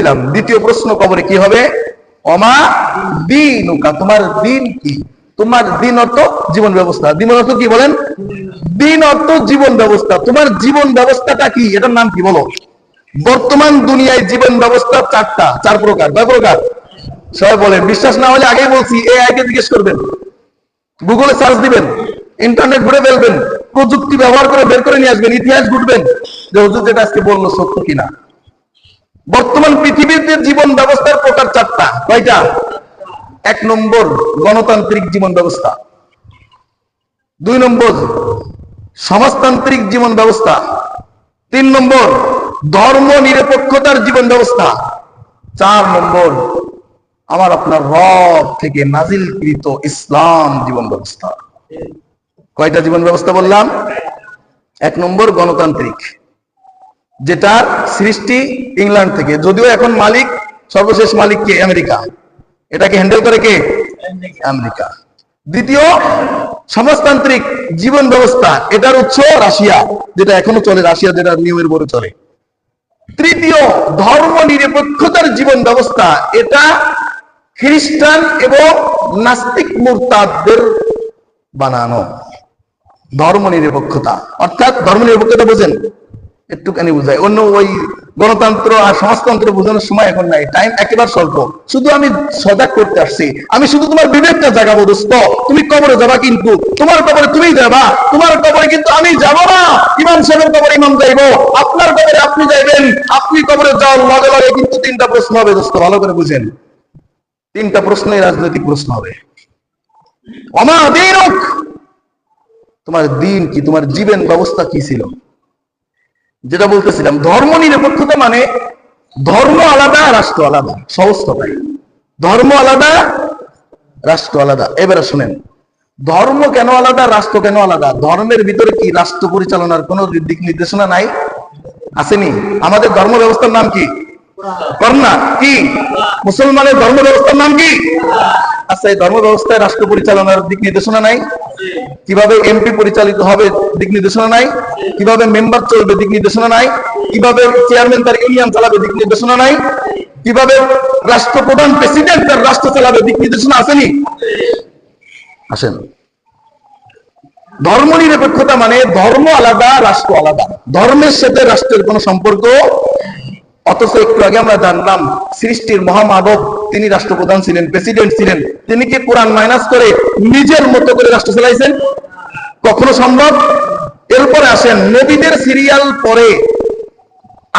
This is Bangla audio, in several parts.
বলছিলাম দ্বিতীয় প্রশ্ন কবরে কি হবে? অমা দীনুকা, তোমার দিন কি? তোমার দিন অর্থ জীবন ব্যবস্থা। দিন অর্থ কি বলেন? দিন অর্থ জীবন ব্যবস্থা। তোমার জীবন ব্যবস্থাটা কি? এটার নাম কি বলো? বর্তমান দুনিয়ায় জীবন ব্যবস্থা চার প্রকার। কয় প্রকার? সবাই বলেন। বিশ্বাস না হলে আগেই বলছি, এআই কে জিজ্ঞেস করবেন, গুগলে সার্চ দিবেন, ইন্টারনেট ঘুরে ফেলবেন, প্রযুক্তি ব্যবহার করে বের করে নিয়ে আসবেন, ইতিহাস ঘুরবেন যে হুজুর যেটা আজকে বললো সত্য কিনা। বর্তমান পৃথিবীতে জীবন ব্যবস্থার প্রকার চারটা। কয়টা? 1 নম্বর গণতান্ত্রিক জীবন ব্যবস্থা, 2 নম্বর সমাজতান্ত্রিক জীবন ব্যবস্থা, 3 নম্বর ধর্ম নিরপেক্ষতার জীবন ব্যবস্থা, 4 নম্বর আমার আপনার রব থেকে নাজিলকৃত ইসলাম জীবন ব্যবস্থা। কয়টা জীবন ব্যবস্থা বললাম? 1 নম্বর গণতান্ত্রিক, যেটার সৃষ্টি ইংল্যান্ড থেকে, যদিও এখন মালিক, সর্বশেষ মালিক কে? আমেরিকা। এটাকে হ্যান্ডেল করে কে? আমেরিকা। দ্বিতীয় সমাজতান্ত্রিক জীবন ব্যবস্থা, এটার উৎস রাশিয়া, যেটা এখনো চলে, রাশিয়া যেটা নিয়মের বলে চলে। তৃতীয় ধর্ম নিরপেক্ষতার জীবন ব্যবস্থা, এটা খ্রিস্টান এবং নাস্তিক মুরতাদদের বানানো। ধর্ম নিরপেক্ষতা অর্থাৎ ধর্ম নিরপেক্ষতা বোঝেন? একটুখানি বুঝাই, অন্য ওই গণতন্ত্র আর সমাজতন্ত্র বোঝানোর সময় এখন নাই, টাইম একেবারে স্বল্প। শুধু আমি সজাগ করতে আসছি, আমি শুধু তোমার বিবেকটা জাগাবো। দোস্ত, তুমি কবরে যাবা, কিন্তু তোমার কবরে তুমি যাবা, তোমার কবরে কিন্তু আমি যাব না। ইমাম সাহেবের কবরে ইমাম যাইব, আপনার কবরে আপনি যাইবেন। আপনি কবরে যাওয়ার লগে লগে কিন্তু 3টা প্রশ্ন হবে। দোস্ত, ভালো করে বুঝেন, 3টা প্রশ্নই রাজনৈতিক প্রশ্ন হবে। ওমা দীনুক, তোমার দিন কি? তোমার জীবন ব্যবস্থা কি ছিল? যেটা বলতেছিলাম, ধর্ম নিরপেক্ষতা মানে ধর্ম আলাদা, রাষ্ট্র আলাদা। সহজ কথাই, ধর্ম আলাদা, রাষ্ট্র আলাদা। এবারে শুনেন, ধর্ম কেন আলাদা, রাষ্ট্র কেন আলাদা? ধর্মের ভিতরে কি রাষ্ট্র পরিচালনার কোন দিক নির্দেশনা নাই? আসেনি? আমাদের ধর্ম ব্যবস্থার নাম কি? করোনা কি? মুসলমানের ধর্ম ব্যবস্থার নাম কি? আচ্ছা, এই ধর্ম ব্যবস্থায় রাষ্ট্র পরিচালনার দিক নির্দেশনা নাই? কিভাবে এমপি পরিচালিত হবে দিক নির্দেশনা নাই? কিভাবে মেম্বার চলবে দিক নির্দেশনা নাই? কিভাবে চেয়ারম্যান তার ইউনিয়ন চালাবে দিক নির্দেশনা নাই? কিভাবে রাষ্ট্রপ্রধান প্রেসিডেন্ট তার রাষ্ট্র চালাবে দিক নির্দেশনা আসেনি? আসেন, ধর্ম নিরপেক্ষতা মানে ধর্ম আলাদা, রাষ্ট্র আলাদা। ধর্মের সাথে রাষ্ট্রের কোন সম্পর্ক। অথচ একটু আগে আমরা জানলাম সৃষ্টির মহামানব তিনি রাষ্ট্রপ্রধান ছিলেন, প্রেসিডেন্ট ছিলেন। তিনি কি কোরআন মাইনাস করে নিজের মতো করে রাষ্ট্র চালাইছেন? কখনো সম্ভব? এরপরে আসেন, নবীদের সিরিয়াল পরে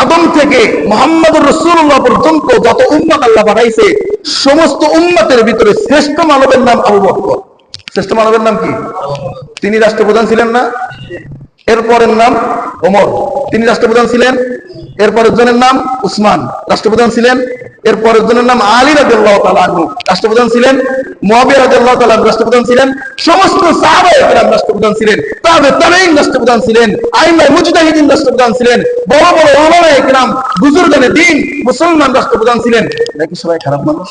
আদম থেকে মুহাম্মদুর রাসূলুল্লাহ পর্যন্ত যত উম্মত আল্লাহ পাঠাইছে, সমস্ত উম্মতের ভিতরে শ্রেষ্ঠ মানবের নাম আবু বকর। শ্রেষ্ঠ মানবের নাম কি? তিনি রাষ্ট্রপ্রধান ছিলেন না? এরপরের নাম ওমর, তিনি রাষ্ট্রপ্রধান ছিলেন। এরপরের জনের নাম উসমান, রাষ্ট্রপ্রধান ছিলেন। এরপরের জনের নাম আলী রাদিয়াল্লাহু তাআলা আনহু, রাষ্ট্রপ্রধান ছিলেন। মুয়াবিয়া রাদিয়াল্লাহু তাআলা রাষ্ট্রপ্রধান ছিলেন। সমস্ত সাহাবায়ে কেরাম রাষ্ট্রপ্রধান ছিলেন। তাবেঈন রাষ্ট্রপ্রধান ছিলেন। আইম্মায়ে মুজতাহিদিন রাষ্ট্রপ্রধান ছিলেন। বড় বড় উলামায়ে কেরাম, বুজুর্গানে দ্বীন, মুসলমান রাষ্ট্রপ্রধান ছিলেন। নাকি সবাই খারাপ মানুষ?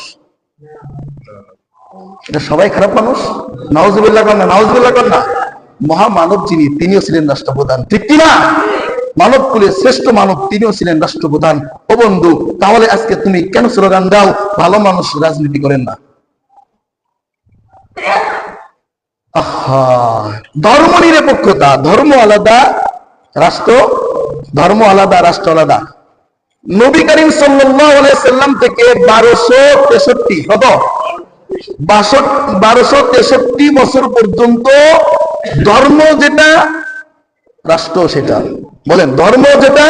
এটা সবাই খারাপ মানুষ? নাউজুবিল্লাহ কর না, নাউজুবিল্লাহ কর না। মহামানব যিনি, তিনিও ছিলেন রাষ্ট্রপ্রধান, ঠিক কিনা? মানব কুলের শ্রেষ্ঠ মানব, তিনিও ছিলেন রাষ্ট্রপ্রধান। ও বন্ধু, তাহলে আজকে তুমি কেন স্লোগান দাও ভালো মানুষ রাজনীতি করেন না? ধর্ম নিরপেক্ষতা, ধর্ম আলাদা, রাষ্ট্র, ধর্ম আলাদা, রাষ্ট্র আলাদা। নবী করিম সাল্লাল্লাহু আলাইহি সাল্লাম থেকে 1263 কত 1263 বছর পর্যন্ত ধর্ম যেটা, রাষ্ট্র সেটা। বলেন, ধর্ম যেটা,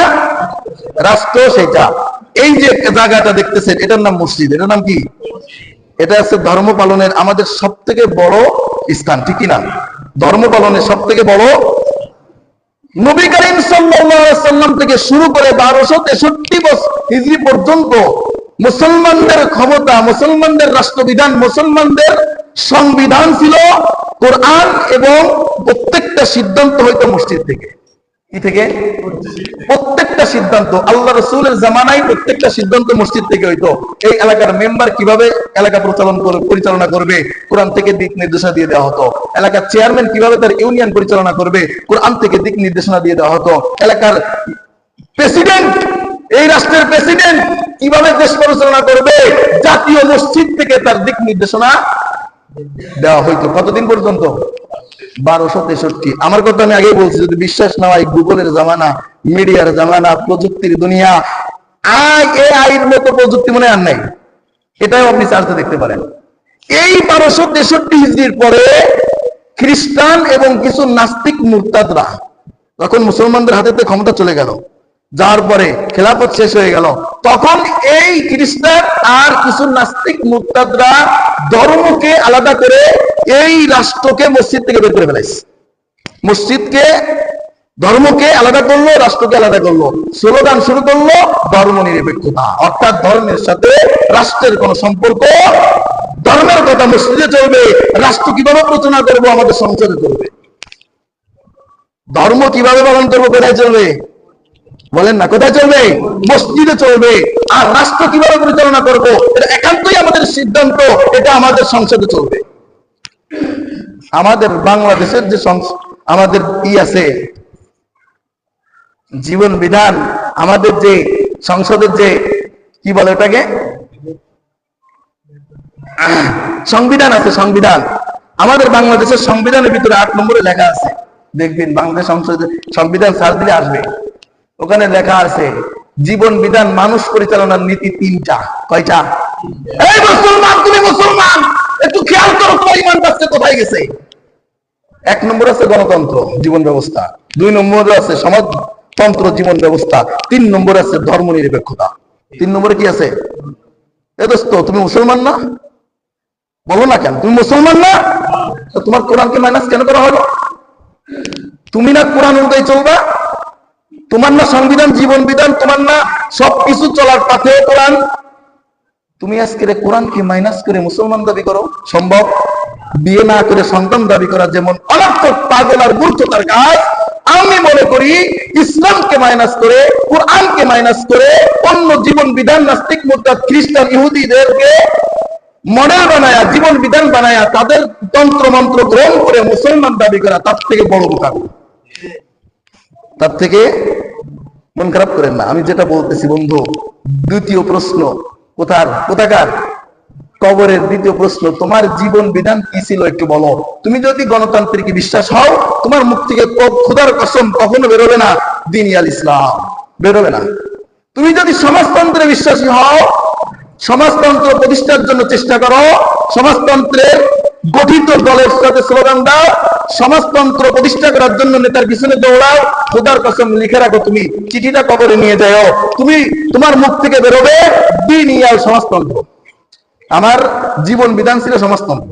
রাষ্ট্র সেটা। এই যে জায়গাটা দেখতেছেন, এটার নাম মসজিদ। এটার নাম কি? এটা হচ্ছে ধর্ম পালনের আমাদের সব থেকে বড় স্থান, ঠিক কিনা? ধর্ম পালনের সব থেকে বড়। নবী করিম সাল্লাল্লাহু আলাইহি সাল্লাম থেকে শুরু করে 1263 বছর হিজরি পর্যন্ত মুসলমানদের ক্ষমতা, মুসলমানদের রাষ্ট্রবিধান, মুসলমানদের সংবিধান ছিল কোরআন, এবং প্রত্যেকটা সিদ্ধান্ত হইতো মসজিদ থেকে। কি থেকে? প্রত্যেকটা সিদ্ধান্ত আল্লাহ রাসূলের জামানায় প্রত্যেকটা সিদ্ধান্ত মসজিদ থেকে হইতো। এই এলাকার মেম্বার কিভাবে এলাকা পরিচালনা করবে, কোরআন থেকে দিক নির্দেশনা দিয়ে দেওয়া হতো। এলাকার চেয়ারম্যান কিভাবে তার ইউনিয়ন পরিচালনা করবে, কোরআন থেকে দিক নির্দেশনা দিয়ে দেওয়া হতো। এলাকার প্রেসিডেন্ট এই রাষ্ট্রের প্রেসিডেন্ট কিভাবে দেশ পরিচালনা করবে, জাতীয় মসজিদ থেকে তার দিক নির্দেশনা দেওয়া হইতো। কতদিন পর্যন্ত? 1263। আমার কথা আমি আগেই বলছি, যদি বিশ্বাস না হয়, গুগলের জামানা, মিডিয়ার জামানা, প্রযুক্তির দুনিয়া, AI এর মতো প্রযুক্তি মনে আর নাই, এটাও আপনি চার্জে দেখতে পারেন। এই 1263 হিজরির পরে খ্রিস্টান এবং কিছু নাস্তিক মুরতাদরা যখন মুসলমানদের হাতে ক্ষমতা চলে গেল, যার পরে খেলাফত শেষ হয়ে গেল, তখন এই খ্রিস্টান আর কিছু নাস্তিক মুরতাদরা ধর্মকে আলাদা করে এই রাষ্ট্রকে মসজিদ থেকে বের করে ফেলাইছে। মসজিদকে, ধর্মকে আলাদা করলো, রাষ্ট্রকে আলাদা করলো, স্লোগান শুরু করলো ধর্ম নিরপেক্ষতা, অর্থাৎ ধর্মের সাথে রাষ্ট্রের কোন সম্পর্ক, ধর্মের কথা মসজিদে চলবে, রাষ্ট্র কিভাবে প্রচারণা করবো আমাদের সংসদে চলবে, ধর্ম কিভাবে পালন করবো কোথায় চলবে বলেন না, কোথায় চলবে? মসজিদে চলবে। আর রাষ্ট্র কিভাবে পরিচালনা করবো এটা একান্তই আমাদের সিদ্ধান্ত, এটা আমাদের সংসদে চলবে। আমাদের বাংলাদেশের যে আমাদের আছে জীবন বিধান, আমাদের যে সংসদের যে কি বলে ওটাকে, সংবিধান আছে, সংবিধান, আমাদের বাংলাদেশের সংবিধানের ভিতরে 8 নম্বরে লেখা আছে, দেখবেন বাংলাদেশ সংসদের সংবিধান সার্চ দিলে আসবে, ওখানে লেখা আছে জীবন বিধান মানুষ পরিচালনার নীতি 3টা। কয়টা? এই মুসলমান, তুমি মুসলমান, একটু খেয়াল করো তোমার ইমান আজকে কোথায় গেছে। 1 নম্বর আছে গণতন্ত্র জীবন ব্যবস্থা, 2 নম্বরে আছে সমাজতন্ত্র জীবন ব্যবস্থা, 3 নম্বরে আছে ধর্ম নিরপেক্ষতা। 3 নম্বরে কি আছে? এ দোস্ত, তুমি মুসলমান না? বলো না কেন তুমি মুসলমান না? তোমার কোরআনকে মাইনাস কেন করা হলো? তুমি না কোরআন অনুযায়ী চলবা? তোমার না সংবিধান, জীবন বিধান, তোমার না সবকিছু চলার পথে কোরআন? তুমি আজকে কোরআনকে মাইনাস করে মুসলমান দাবি করো? সম্ভব? বিয়ে না করে সন্তান দাবি করা যেমন অনর্থক, পাগল আর মূর্খতার কাজ, আমি মনে করি ইসলামকে মাইনাস করে, কোরআনকে মাইনাস করে, অন্য জীবন বিধান নাস্তিক মুরতাদ খ্রিস্টান ইহুদিদেরকে মডেল বানায়া, জীবন বিধান বানায়া, তাদের তন্ত্র মন্ত্র গ্রহণ করে মুসলমান দাবি করা তার থেকে বড় বোকামি। তার থেকে মন খারাপ করেন না, আমি যেটা বলতেছি বন্ধু। দ্বিতীয় প্রশ্ন, কোথাকার? কবরের দ্বিতীয় প্রশ্ন, তোমার জীবন বিধান কি ছিল একটু বলো। তুমি যদি গণতান্ত্রিক বিশ্বাস হও, তোমার মুখ থেকে খোদার কসম কখনো বেরোবে না দ্বীন আল ইসলাম, বেরোবে না। তুমি যদি সমাজতন্ত্রে বিশ্বাসী হও, সমাজতন্ত্র প্রতিষ্ঠার জন্য চেষ্টা করো, সমাজতন্ত্রের গঠিত দলের সাথে স্লোগান দাও, সমাজতন্ত্র প্রতিষ্ঠা করার জন্য নেতার পিছনে দৌড়াও, খোদার কসম লিখে রাখো, তুমি চিঠিটা কবরে নিয়ে যাও, তোমার মুখ থেকে বেরোবে দ্বীন আল সমাজতন্ত্র। আমার জীবন বিধান ছিল সমাজতন্ত্র,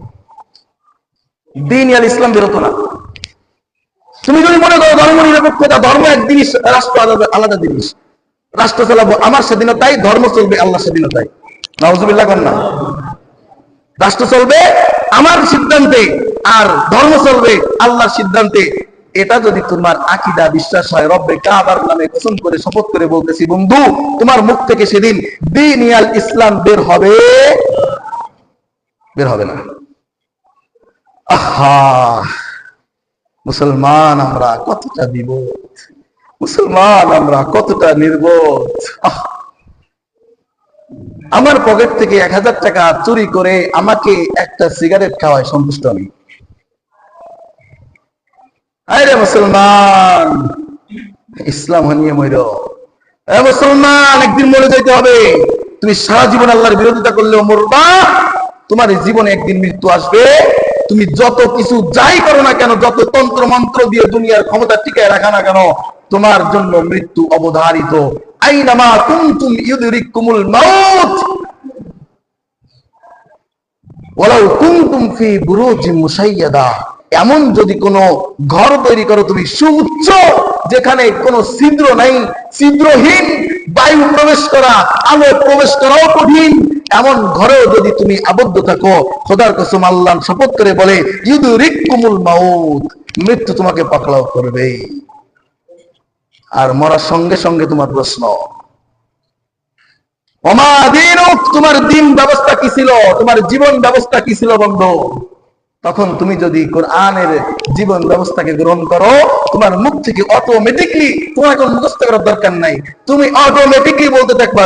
দ্বীন আল ইসলাম বেরোতো না। তুমি যদি মনে করো ধর্ম নিরপেক্ষতা, ধর্ম এক জিনিস, রাষ্ট্র আলাদা জিনিস, রাষ্ট্র চালাবো আমার স্বাধীনতায়, ধর্ম চলবে আল্লাহর স্বাধীনতায়, নাউজুবিল্লাহ করেন না। রাষ্ট্র চলবে আমার সিদ্ধান্তে আর ধর্ম চলবে আল্লাহর সিদ্ধান্তে, এটা যদি তোমার আকীদা বিশ্বাস হয়, রব্বে কাবার নামে কসম করে শপথ করে বলতেছি বন্ধু, তোমার মুখ থেকে সেদিন দ্বীন আল ইসলাম বের হবে? বের হবে না। আহা, মুসলমান আমরা কতটা বিবোধ, মুসলমান আমরা কতটা নির্বোধ। আমার পকেট থেকে 1000 টাকা চুরি করে আমাকে একটা সিগারেট খাওয়ায় সন্তুষ্ট আমি। আরে মুসলমান, ইসলাম নিয়ে মইর। মুসলমান, একদিন মরে যাইতে হবে। তুমি সারা জীবন আল্লাহর বিরোধিতা করলেও মরবা, তোমার জীবনে একদিন মৃত্যু আসবে। তুমি যত কিছু যাই করো না কেন, যত তন্ত্র মন্ত্র দিয়ে দুনিয়ার ক্ষমতা টিকায় রাখা না কেন, তোমার জন্য মৃত্যু অবধারিত। আইনামা কুনতুম ইউদরিকুমুল মাউত ওয়ালাউ কুনতুম ফি বুরুজিম মুশাইয়াদা। এমন যদি কোন ঘর তৈরি করো তুমি সুউচ্চ, যেখানে কোনো ছিদ্র নাই, ছিদ্রহীন, বায়ু প্রবেশ করা, আলো প্রবেশ করাও কঠিন, এমন ঘরেও যদি তুমি আবদ্ধ থাকো, খোদার কসম আল্লাহ শপথ করে বলে ইউদরিকুমুল মাউত, মৃত্যু তোমাকে পাকড়াও করবে। আর মরার সঙ্গে সঙ্গে তোমার প্রশ্ন, তোমার দিন ব্যবস্থা কি ছিল, তোমার জীবন ব্যবস্থা কি ছিল বন্ধু? তখন তুমি যদি কোরআনের জীবন ব্যবস্থাকে গ্রহণ করো, তোমার মুখ থেকে অটোমেটিকলি, তোমার কোনো মুখস্থ করার দরকার নাই, তুমি অটোমেটিকলি বলতে থাকবা